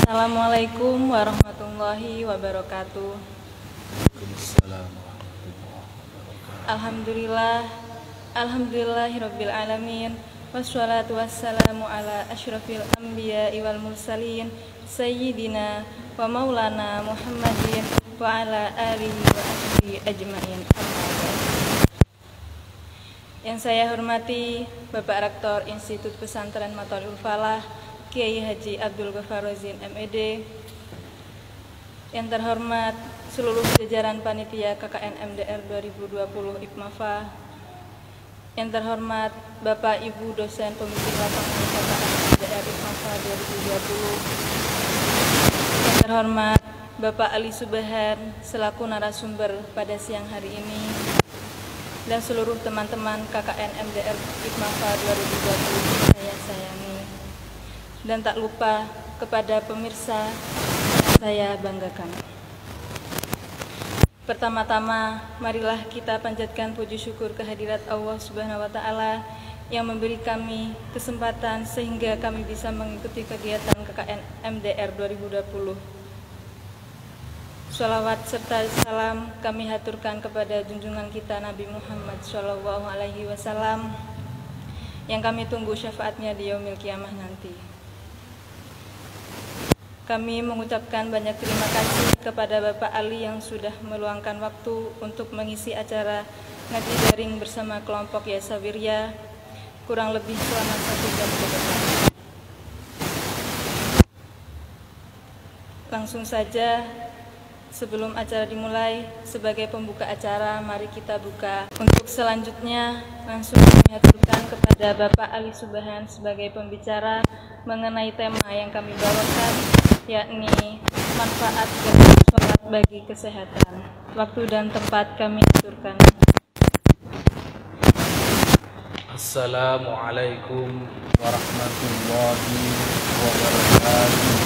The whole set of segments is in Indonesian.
Assalamualaikum warahmatullahi wabarakatuh. Waalaikumsalam warahmatullahi wabarakatuh. Alhamdulillahirabbil alamin. Wassalatu wassalamu ala asyrafil anbiya'i wal mursalin sayyidina wa maulana Muhammadin wa ala alihi wa sahbihi ajmain. Yang saya hormati Bapak Rektor Institut Pesantren Mathalul Falah Kiai Haji Abdul Ghaffar Rozin MED, yang terhormat seluruh jajaran panitia KKN MDR 2020 IPMAFA, yang terhormat Bapak Ibu dosen pembimbing lapangan KKN MDR IPMAFA 2020, yang terhormat Bapak Ali Subhan selaku narasumber pada siang hari ini, dan seluruh teman-teman KKN MDR IPMAFA 2020 saya sayangi. Dan tak lupa kepada pemirsa yang saya banggakan. Pertama-tama, marilah kita panjatkan puji syukur kehadirat Allah Subhanahu wa Ta'ala yang memberi kami kesempatan sehingga kami bisa mengikuti kegiatan KKN MDR 2020. Shalawat serta salam kami haturkan kepada junjungan kita Nabi Muhammad SAW yang kami tunggu syafaatnya di yaumil kiamah nanti. Kami mengucapkan banyak terima kasih kepada Bapak Ali yang sudah meluangkan waktu untuk mengisi acara ngaji daring bersama kelompok Yasa Wirya kurang lebih selama 1 jam ke depan. Langsung saja, sebelum acara dimulai, sebagai pembuka acara, mari kita buka. Untuk selanjutnya, langsung kami haturkan kepada Bapak Ali Subhan sebagai pembicara mengenai tema yang kami bawakan, yakni manfaat dari sholat bagi kesehatan. Waktu dan tempat kami aturkan. Assalamualaikum warahmatullahi wabarakatuh.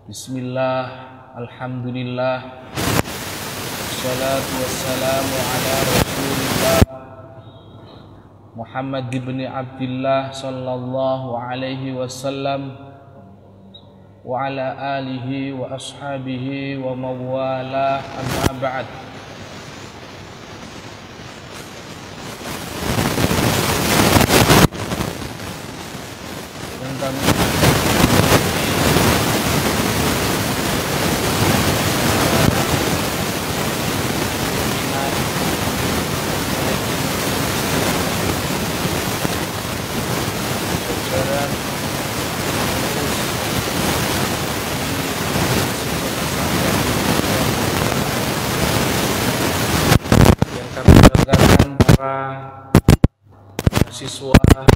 Bismillah, alhamdulillah, wassalatu wassalamu ala rasulillah Muhammad ibn Abdullah sallallahu alaihi wasallam wa ala alihi wa ashabihi wa mawala, amma ba'd. Dan kami siswa mahasiswa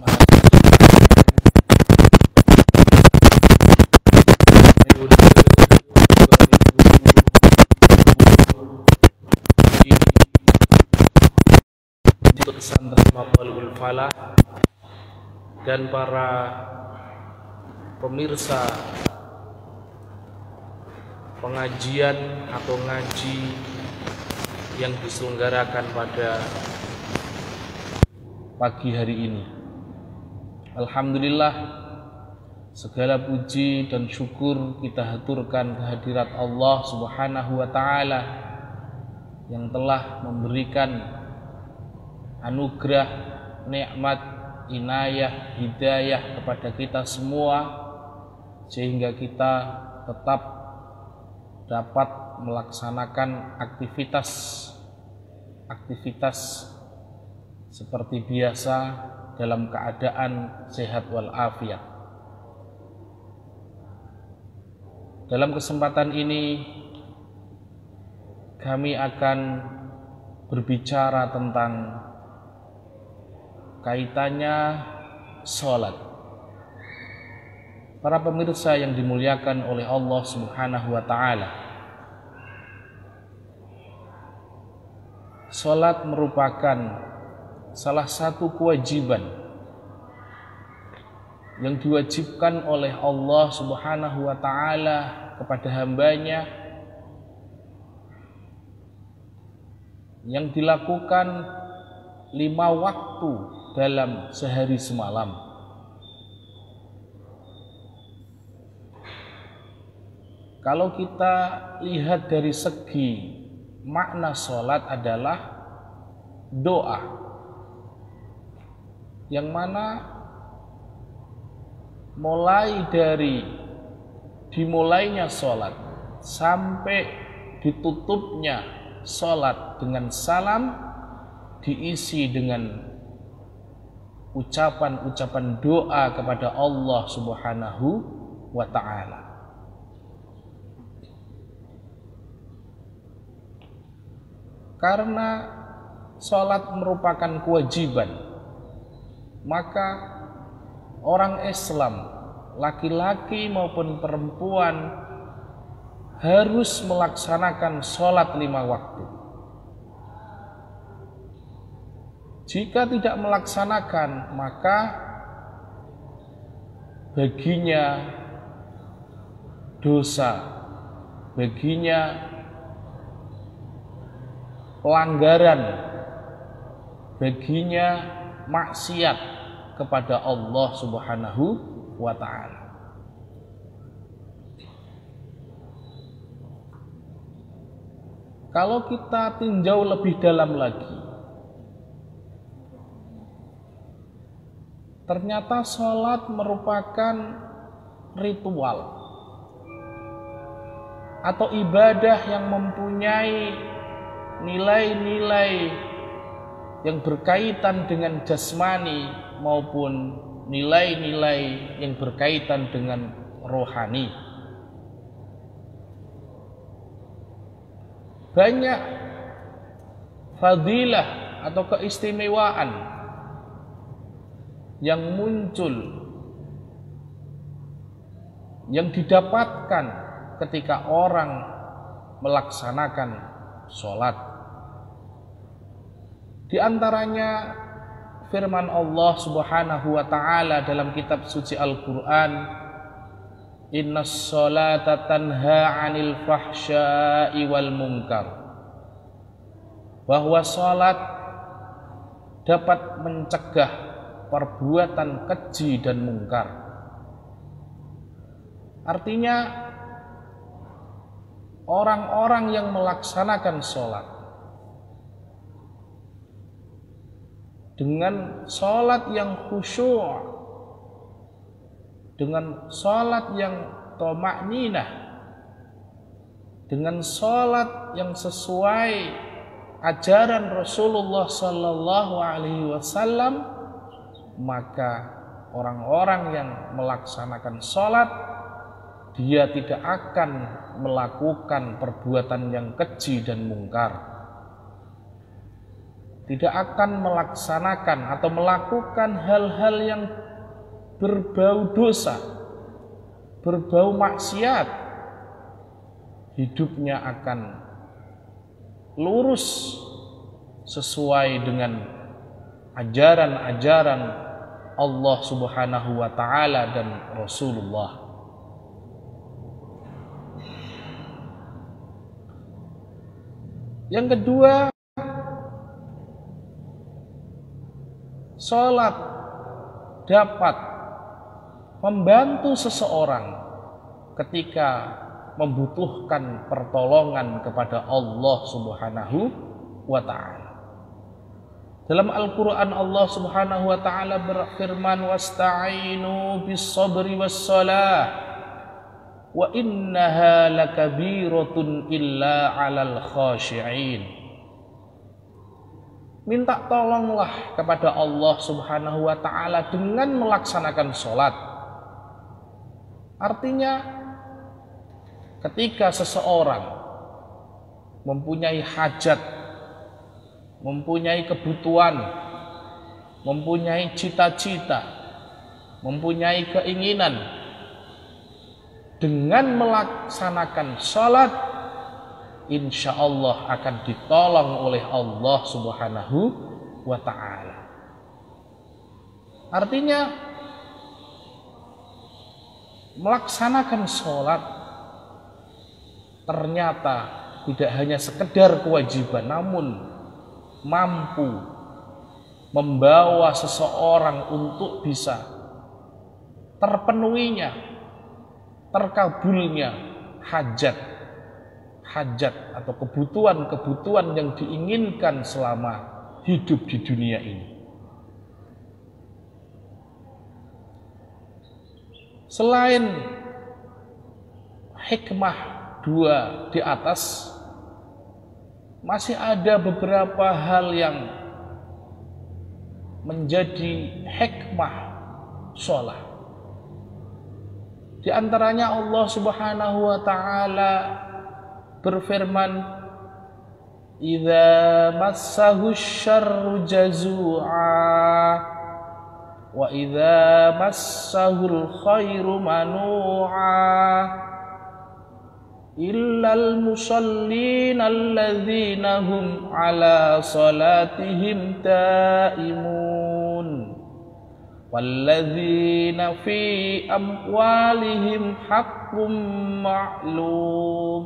periode 2020 di pesantren Mathalul Falah dan para pemirsa pengajian atau ngaji yang diselenggarakan pada pagi hari ini. Alhamdulillah, segala puji dan syukur kita haturkan kehadirat Allah Subhanahu wa Ta'ala yang telah memberikan anugerah, nikmat, inayah, hidayah kepada kita semua sehingga kita tetap dapat melaksanakan aktivitas seperti biasa dalam keadaan sehat walafiat. Dalam kesempatan ini kami akan berbicara tentang kaitannya sholat. Para pemirsa yang dimuliakan oleh Allah Subhanahu wa Ta'ala, sholat merupakan salah satu kewajiban yang diwajibkan oleh Allah Subhanahu wa Ta'ala kepada hambanya, yang dilakukan 5 waktu dalam sehari semalam. Kalau kita lihat dari segi makna sholat adalah doa, yang mana mulai dari dimulainya sholat sampai ditutupnya sholat dengan salam diisi dengan ucapan-ucapan doa kepada Allah Subhanahu wa ta'ala. Karena sholat merupakan kewajiban, maka orang Islam, laki-laki maupun perempuan, harus melaksanakan sholat 5 waktu. Jika tidak melaksanakan, maka baginya dosa, baginya pelanggaran, baginya maksiat kepada Allah Subhanahu wa ta'ala. Kalau kita tinjau lebih dalam lagi, ternyata sholat merupakan ritual atau ibadah yang mempunyai nilai-nilai yang berkaitan dengan jasmani maupun nilai-nilai yang berkaitan dengan rohani. Banyak fadilah atau keistimewaan yang muncul, yang didapatkan ketika orang melaksanakan sholat. Di antaranya firman Allah Subhanahu wa ta'ala dalam kitab suci Al-Quran, innas sholata tanha 'anil fahsya'i wal munkar, bahwa sholat dapat mencegah perbuatan keji dan mungkar. Artinya orang-orang yang melaksanakan sholat dengan sholat yang khusyuk, dengan sholat yang thama'ninah, dengan sholat yang sesuai ajaran Rasulullah Sallallahu Alaihi Wasallam, maka orang-orang yang melaksanakan sholat, dia tidak akan melakukan perbuatan yang keji dan mungkar, tidak akan melaksanakan atau melakukan hal-hal yang berbau dosa, berbau maksiat. Hidupnya akan lurus sesuai dengan ajaran-ajaran Allah Subhanahu wa ta'ala dan Rasulullah. Yang kedua, sholat dapat membantu seseorang ketika membutuhkan pertolongan kepada Allah Subhanahu wa ta'ala. Dalam Al-Quran Allah Subhanahu wa ta'ala berfirman, wasta'inu bis sabri was salah wa innaha lakabiratun illa 'alal khashi'in. Minta tolonglah kepada Allah Subhanahu wa ta'ala dengan melaksanakan sholat. Artinya ketika seseorang mempunyai hajat, mempunyai kebutuhan, mempunyai cita-cita, mempunyai keinginan, dengan melaksanakan sholat, insya Allah akan ditolong oleh Allah Subhanahu wa ta'ala. Artinya melaksanakan sholat ternyata tidak hanya sekedar kewajiban, namun mampu membawa seseorang untuk bisa terpenuhinya, terkabulnya hajat atau kebutuhan-kebutuhan yang diinginkan selama hidup di dunia ini. Selain hikmah dua di atas, masih ada beberapa hal yang menjadi hikmah sholat. Di antaranya Allah Subhanahu wa ta'ala berfirman, "Idza massahu syarru jazu'a wa idza massahul khairu manu'a illal musallin alladzina hum ala salatihim daimun walladzina fi amwalihim haqqum ma'lum."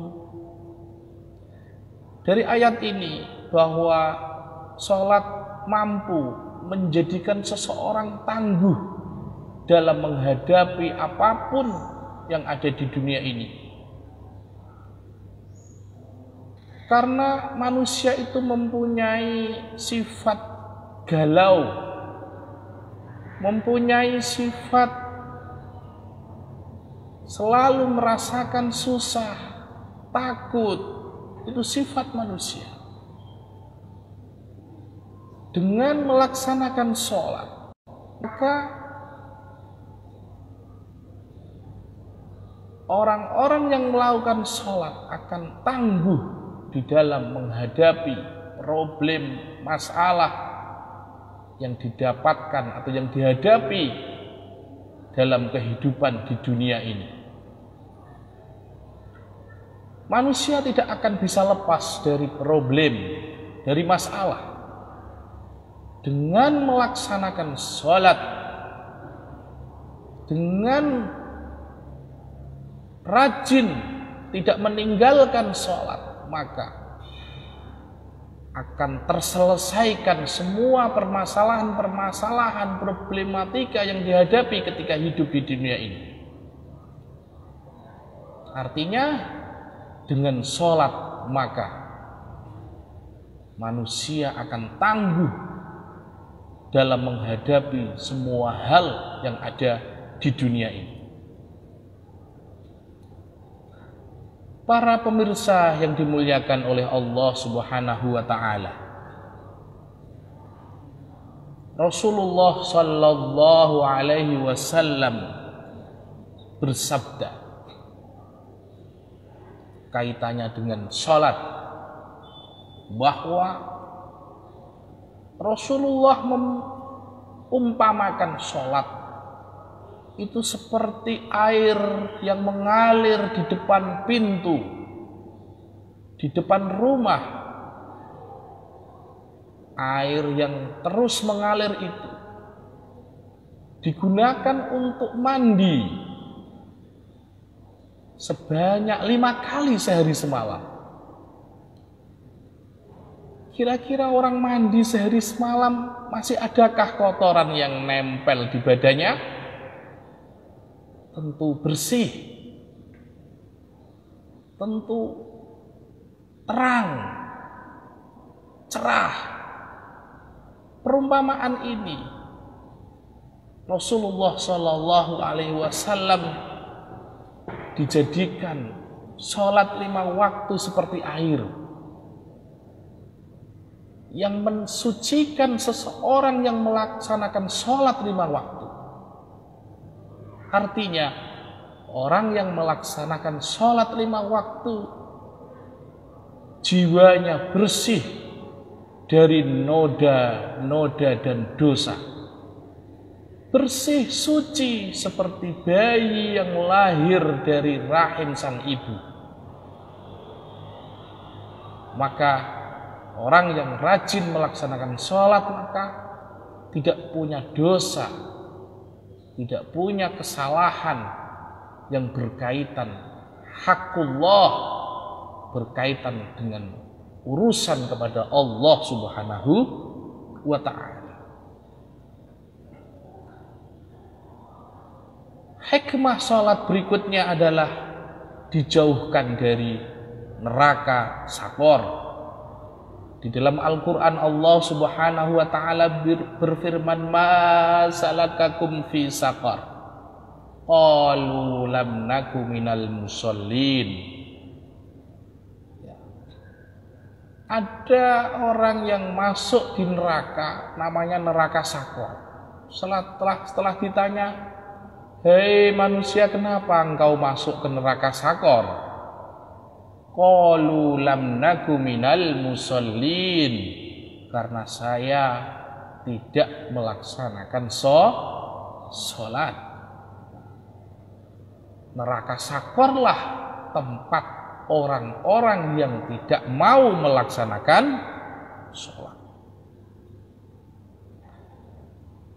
Dari ayat ini bahwa sholat mampu menjadikan seseorang tangguh dalam menghadapi apapun yang ada di dunia ini. Karena manusia itu mempunyai sifat galau, mempunyai sifat selalu merasakan susah, takut. Itu sifat manusia. Dengan melaksanakan sholat, maka orang-orang yang melakukan sholat akan tangguh di dalam menghadapi problem, masalah yang didapatkan atau yang dihadapi dalam kehidupan di dunia ini. Manusia tidak akan bisa lepas dari problem, dari masalah. Dengan melaksanakan sholat, dengan rajin tidak meninggalkan sholat, maka akan terselesaikan semua permasalahan-permasalahan problematika yang dihadapi ketika hidup di dunia ini. Artinya, dengan sholat maka manusia akan tangguh dalam menghadapi semua hal yang ada di dunia ini. Para pemirsa yang dimuliakan oleh Allah Subhanahu wa ta'ala, Rasulullah sallallahu alaihi wasallam bersabda kaitannya dengan sholat, bahwa Rasulullah mengumpamakan sholat itu seperti air yang mengalir di depan pintu, di depan rumah. Air yang terus mengalir itu digunakan untuk mandi sebanyak 5 kali sehari semalam. Kira-kira orang mandi sehari semalam masih adakah kotoran yang nempel di badannya? Tentu bersih, tentu terang, cerah. Perumpamaan ini Rasulullah Shallallahu Alaihi Wasallam dijadikan sholat 5 waktu seperti air yang mensucikan seseorang yang melaksanakan sholat 5 waktu. Artinya, orang yang melaksanakan sholat 5 waktu, jiwanya bersih dari noda-noda dan dosa. Bersih suci seperti bayi yang lahir dari rahim sang ibu. Maka orang yang rajin melaksanakan sholat maka tidak punya dosa, tidak punya kesalahan yang berkaitan hakullah, berkaitan dengan urusan kepada Allah Subhanahu wa ta'ala. Hikmah sholat berikutnya adalah dijauhkan dari neraka sakor. Di dalam Al-Quran Allah Subhanahu wa ta'ala berfirman, ma salakakum fi saqar, qalu lam naku minal musallin. Ada orang yang masuk di neraka, namanya neraka sakor. Setelah ditanya, hei manusia, kenapa engkau masuk ke neraka sakor? Qalu lam naku minal musallin, karena saya tidak melaksanakan sholat. Neraka sakorlah tempat orang-orang yang tidak mau melaksanakan sholat.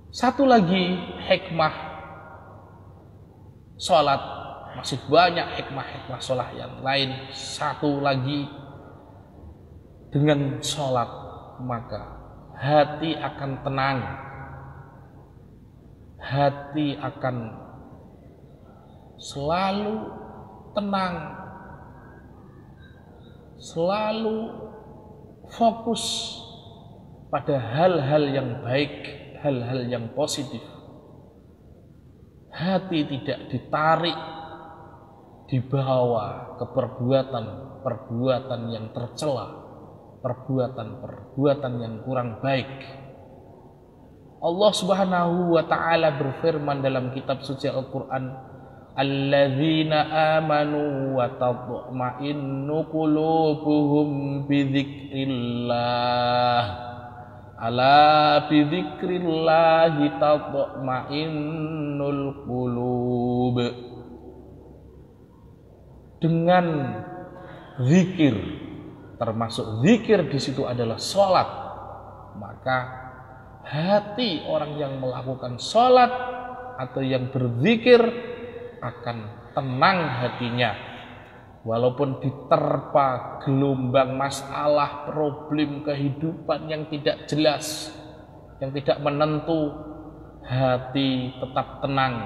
Satu lagi hikmah sholat, masih banyak hikmah-hikmah sholat yang lain. Satu lagi, dengan sholat maka hati akan tenang, hati akan selalu tenang, selalu fokus pada hal-hal yang baik, hal-hal yang positif. Hati tidak ditarik, dibawa ke perbuatan-perbuatan yang tercela, perbuatan-perbuatan yang kurang baik. Allah Subhanahu wa ta'ala berfirman dalam kitab suci Al-Quran, alladzina amanu wa tatma'innu qulubuhum bidzikrillah, ala bidzikrillahi tatma'innul qulub. Dengan zikir, termasuk zikir di situ adalah sholat, maka hati orang yang melakukan sholat atau yang berzikir akan tenang hatinya, walaupun diterpa gelombang masalah, problem kehidupan yang tidak jelas, yang tidak menentu, hati tetap tenang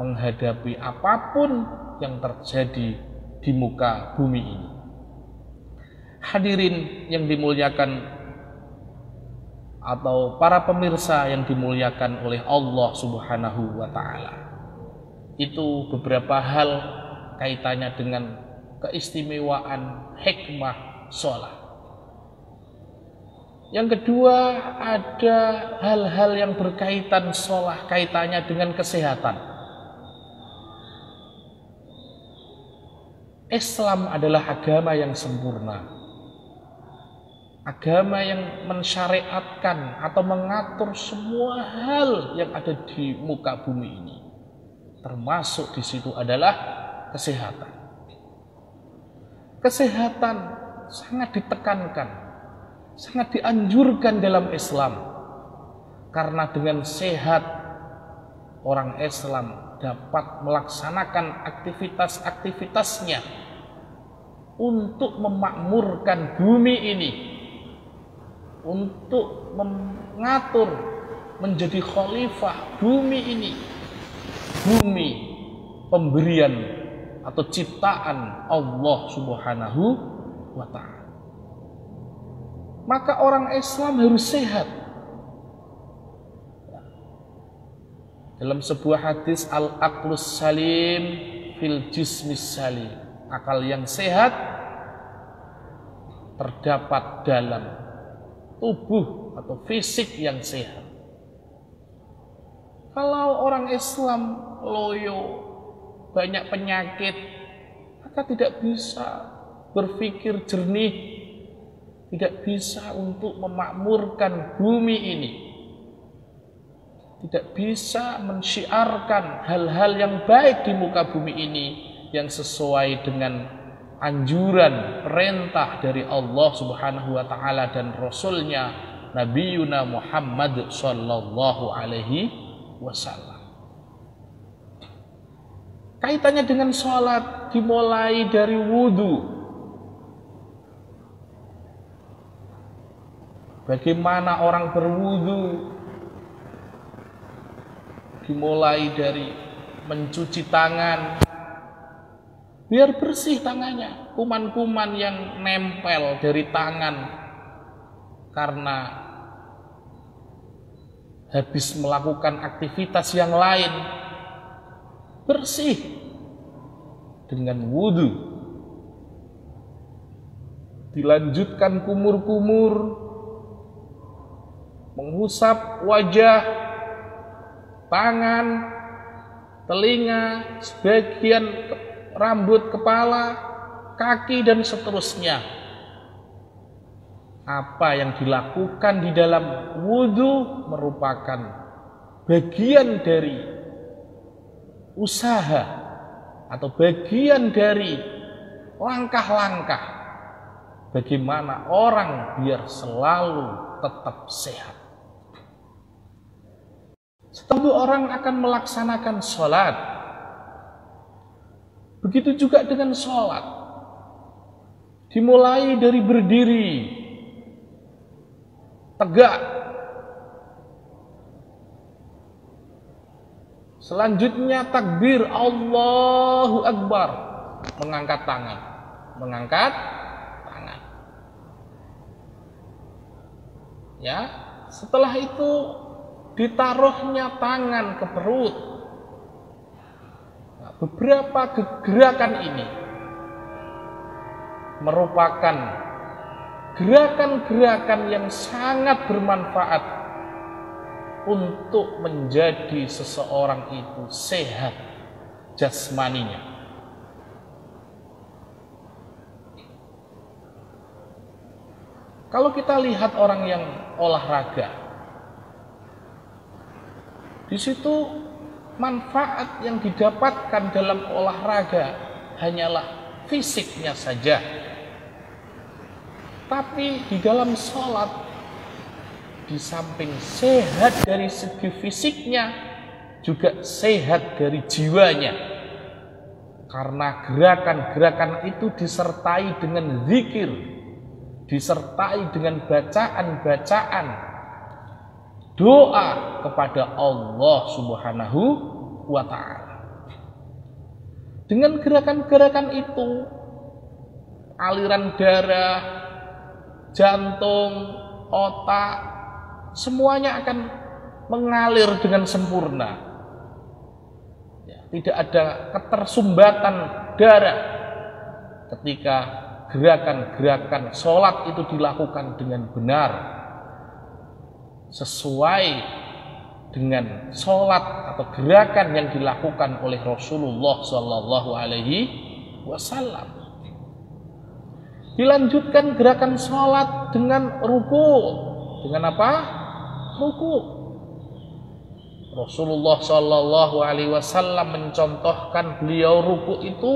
menghadapi apapun yang terjadi di muka bumi ini. Hadirin yang dimuliakan atau para pemirsa yang dimuliakan oleh Allah Subhanahu wa ta'ala, itu beberapa hal kaitannya dengan keistimewaan hikmah sholat. Yang kedua, ada hal-hal yang berkaitan sholat, kaitannya dengan kesehatan. Islam adalah agama yang sempurna, agama yang mensyariatkan atau mengatur semua hal yang ada di muka bumi ini, termasuk di situ adalah kesehatan. Kesehatan sangat ditekankan, sangat dianjurkan dalam Islam, karena dengan sehat orang Islam dapat melaksanakan aktivitas-aktivitasnya untuk memakmurkan bumi ini, untuk mengatur menjadi khalifah bumi ini, bumi pemberian atau ciptaan Allah Subhanahu wa ta'ala. Maka orang Islam harus sehat. Dalam sebuah hadis, al-aqlus salim fil jismis salim, akal yang sehat terdapat dalam tubuh atau fisik yang sehat. Kalau orang Islam loyo, banyak penyakit, maka tidak bisa berpikir jernih, tidak bisa untuk memakmurkan bumi ini, tidak bisa mensyiarkan hal-hal yang baik di muka bumi ini yang sesuai dengan anjuran perintah dari Allah Subhanahu wa ta'ala dan Rasulnya Nabiyuna Muhammad sallallahu alaihi wasallam. Kaitannya dengan sholat dimulai dari wudhu. Bagaimana orang berwudhu? Dimulai dari mencuci tangan, biar bersih tangannya, kuman-kuman yang nempel dari tangan karena habis melakukan aktivitas yang lain, bersih dengan wudhu. Dilanjutkan kumur-kumur, mengusap wajah, tangan, telinga, sebagian rambut kepala, kaki, dan seterusnya. Apa yang dilakukan di dalam wudhu merupakan bagian dari usaha atau bagian dari langkah-langkah bagaimana orang biar selalu tetap sehat. Setelah itu orang akan melaksanakan sholat. Begitu juga dengan sholat. Dimulai dari berdiri, tegak. Selanjutnya takbir, Allahu Akbar, mengangkat tangan, mengangkat tangan. Ya, setelah itu ditaruhnya tangan ke perut. Nah, beberapa gerakan ini merupakan gerakan-gerakan yang sangat bermanfaat untuk menjadi seseorang itu sehat jasmaninya. Kalau kita lihat orang yang olahraga, di situ manfaat yang didapatkan dalam olahraga hanyalah fisiknya saja. Tapi di dalam sholat, di samping sehat dari segi fisiknya, juga sehat dari jiwanya. Karena gerakan-gerakan itu disertai dengan zikir, disertai dengan bacaan-bacaan doa kepada Allah Subhanahu wa Ta'ala. Dengan gerakan-gerakan itu, aliran darah, jantung, otak, semuanya akan mengalir dengan sempurna. Ya, tidak ada ketersumbatan darah ketika gerakan-gerakan sholat itu dilakukan dengan benar, sesuai dengan sholat atau gerakan yang dilakukan oleh Rasulullah Shallallahu Alaihi Wasallam. Dilanjutkan gerakan sholat dengan ruku. Dengan apa? Ruku. Rasulullah Shallallahu Alaihi Wasallam mencontohkan beliau ruku itu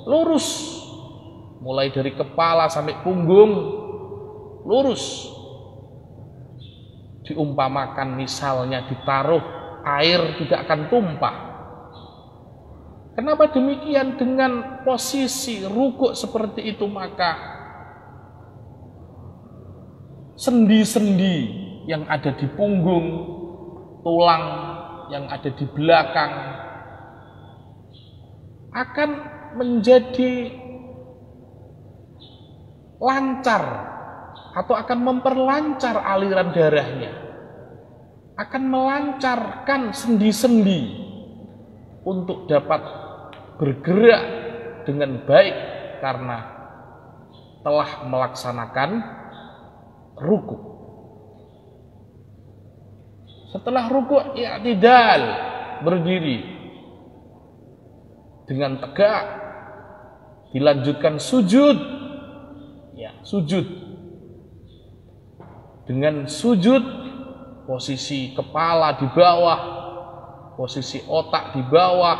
lurus, mulai dari kepala sampai punggung lurus. Diumpamakan misalnya ditaruh air tidak akan tumpah. Kenapa demikian? Dengan posisi ruku seperti itu, maka sendi-sendi yang ada di punggung, tulang yang ada di belakang akan menjadi lancar atau akan memperlancar aliran darahnya, akan melancarkan sendi-sendi untuk dapat bergerak dengan baik karena telah melaksanakan ruku. Setelah ruku, i'tidal, berdiri dengan tegak. Dilanjutkan sujud, ya, sujud. Dengan sujud, posisi kepala di bawah, posisi otak di bawah.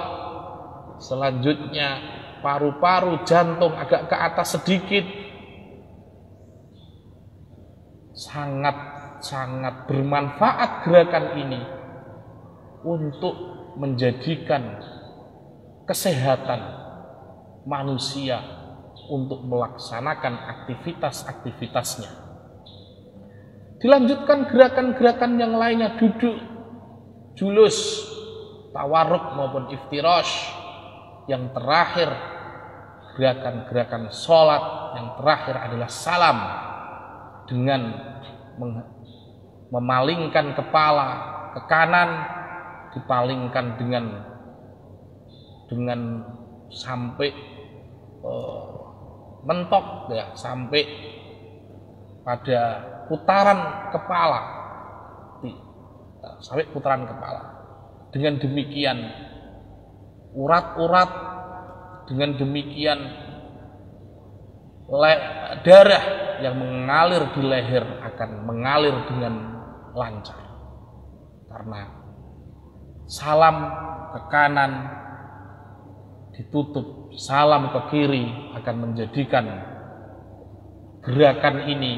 Selanjutnya paru-paru, jantung agak ke atas sedikit. Sangat bermanfaat gerakan ini untuk menjadikan kesehatan manusia untuk melaksanakan aktivitas-aktivitasnya. Dilanjutkan gerakan-gerakan yang lainnya, duduk, julus, tawarruk maupun iftirash. Yang terakhir gerakan-gerakan sholat yang terakhir adalah salam dengan memalingkan kepala ke kanan, dipalingkan dengan sampai mentok ya, sampai pada putaran kepala, sampai putaran kepala. Dengan demikian urat-urat, dengan demikian darah yang mengalir di leher akan mengalir dengan lancar, karena salam ke kanan ditutup, salam ke kiri akan menjadikan gerakan ini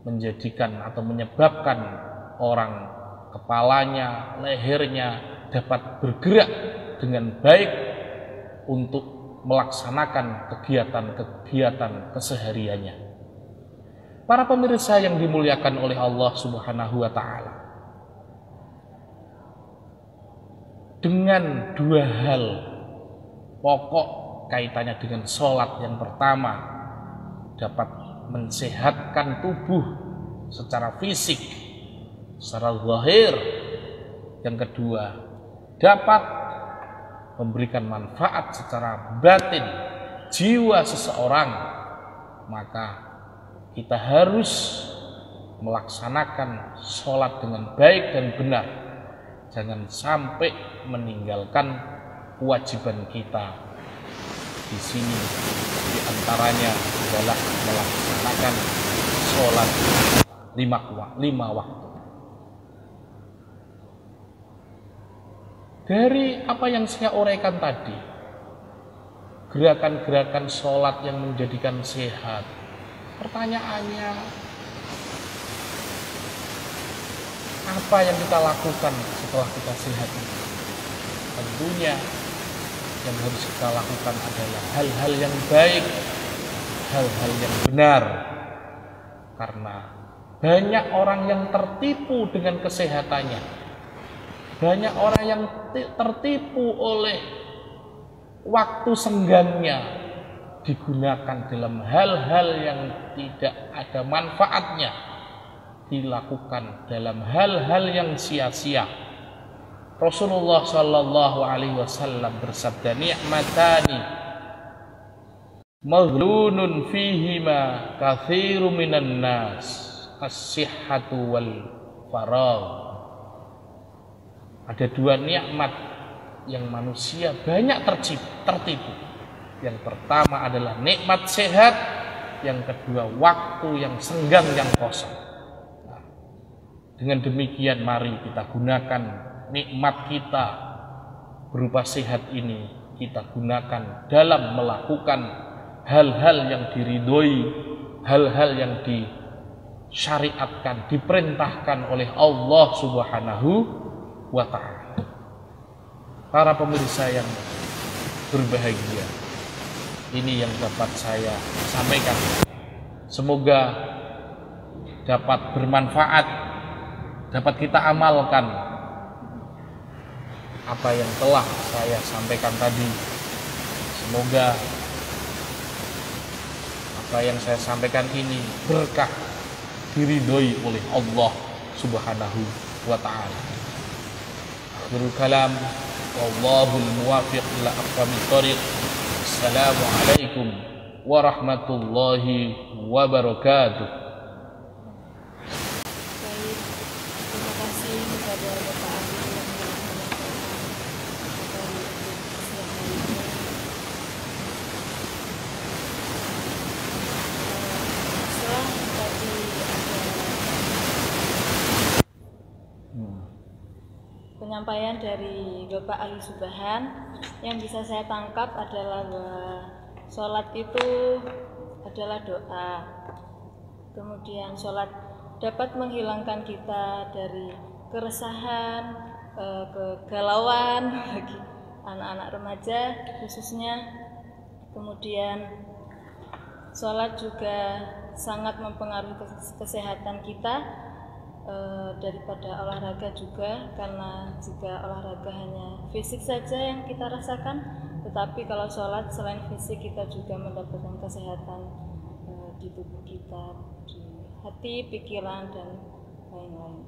menjadikan atau menyebabkan orang kepalanya, lehernya dapat bergerak dengan baik untuk melaksanakan kegiatan-kegiatan kesehariannya. Para pemirsa yang dimuliakan oleh Allah Subhanahu wa Ta'ala, dengan dua hal pokok kaitannya dengan sholat. Yang pertama, dapat mensehatkan tubuh secara fisik, secara zahir. Yang kedua, dapat memberikan manfaat secara batin jiwa seseorang. Maka kita harus melaksanakan sholat dengan baik dan benar. Jangan sampai meninggalkan kewajiban kita. Di sini diantaranya adalah melaksanakan sholat lima waktu. Dari apa yang saya uraikan tadi, gerakan-gerakan sholat yang menjadikan sehat, pertanyaannya, apa yang kita lakukan setelah kita sehat ini? Tentunya yang harus kita lakukan adalah hal-hal yang baik, hal-hal yang benar. Karena banyak orang yang tertipu dengan kesehatannya. Banyak orang yang tertipu oleh waktu senggangnya digunakan dalam hal-hal yang tidak ada manfaatnya, dilakukan dalam hal-hal yang sia-sia. Rasulullah Shallallahu Alaihi Wasallam bersabda, ni'matani maghlunun fihima kathiru minan nas, as-sihhatu wal faragh. Ada dua nikmat yang manusia banyak tertipu. Yang pertama adalah nikmat sehat, yang kedua waktu yang senggang, yang kosong. Nah, dengan demikian mari kita gunakan nikmat kita berupa sehat ini, kita gunakan dalam melakukan hal-hal yang diridhoi, hal-hal yang disyariatkan, diperintahkan oleh Allah Subhanahu wa Ta'ala. Para pemirsa yang berbahagia, ini yang dapat saya sampaikan. Semoga dapat bermanfaat, dapat kita amalkan apa yang telah saya sampaikan tadi. Semoga apa yang saya sampaikan ini berkah, diridhoi oleh Allah Subhanahu wa Ta'ala. Akhirul kalam, wallahul muwafiq ila aqwamit thoriq. Assalamualaikum warahmatullahi wabarakatuh. Baik, terima kasih kepada Bapak Ahli yang telah menyampaikan dari siang hari ini. Setelah tadi ada penyampaian dari Bapak Ali Subhan, yang bisa saya tangkap adalah bahwa sholat itu adalah doa. Kemudian sholat dapat menghilangkan kita dari keresahan, kegalauan bagi anak-anak remaja khususnya. Kemudian sholat juga sangat mempengaruhi kesehatan kita daripada olahraga juga, karena jika olahraga hanya fisik saja yang kita rasakan, Tetapi kalau sholat selain fisik kita juga mendapatkan kesehatan di tubuh kita, di hati, pikiran dan lain-lain.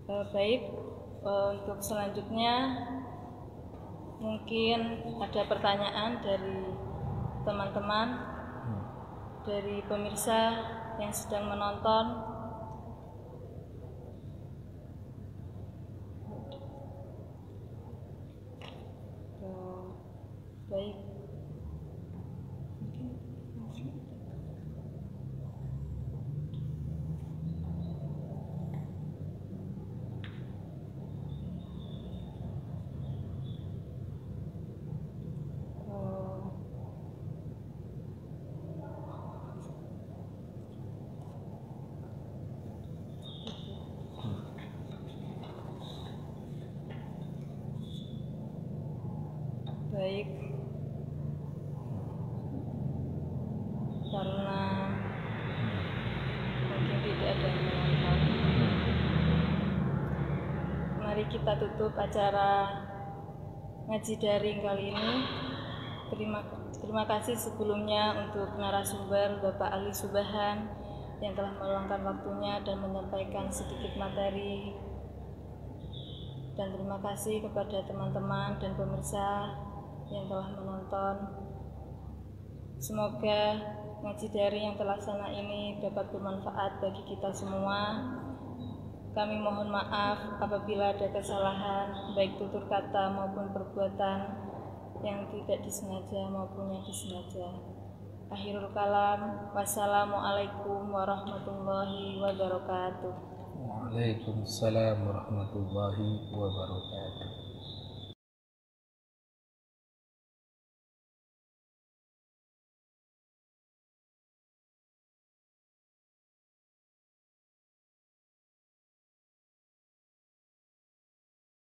Baik, untuk selanjutnya mungkin ada pertanyaan dari teman-teman, dari pemirsa yang sedang menonton. Baik. Baik, karena mungkin tidak ada yang menonton, mari kita tutup acara ngaji daring kali ini. Terima kasih sebelumnya untuk narasumber Bapak Ali Subhan yang telah meluangkan waktunya dan menyampaikan sedikit materi. Dan terima kasih kepada teman-teman dan pemirsa yang telah menonton. Semoga ngaji daring yang terlaksana ini dapat bermanfaat bagi kita semua. Kami mohon maaf apabila ada kesalahan, baik tutur kata maupun perbuatan yang tidak disengaja maupun yang disengaja. Akhirul kalam, wassalamualaikum warahmatullahi wabarakatuh. Waalaikumsalam warahmatullahi wabarakatuh.